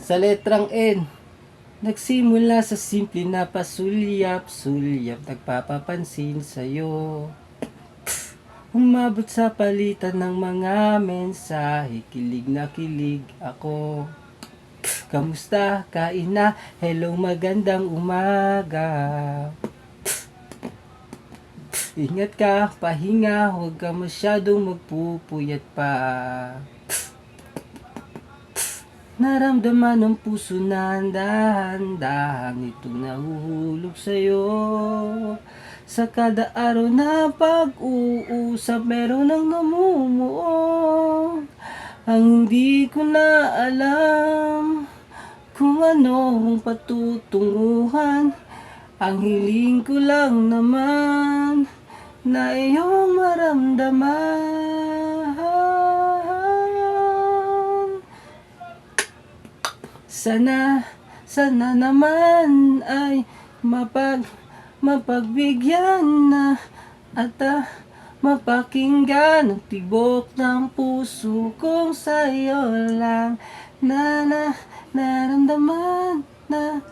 Sa letrang N, nagsimula sa simple na pasulyap-sulyap, nagpapapansin sa'yo. Umabot sa palitan ng mga mensahe, kilig na kilig ako. Kamusta? Kain na? Hello, magandang umaga. Ingat ka, pahinga, huwag ka masyadong magpupuyat pa. Naramdaman ng puso na dahan-dahan itong nahuhulog sa'yo. Sa kada araw na pag-uusap, meron ng namumuo. Ang hindi ko na alam kung ano ang patutunguhan. Ang hiling ko lang naman na iyong maramdaman. Sana naman ay mapagbigyan na at mapakinggan ang tibok ng puso kong sa'yo lang naramdaman na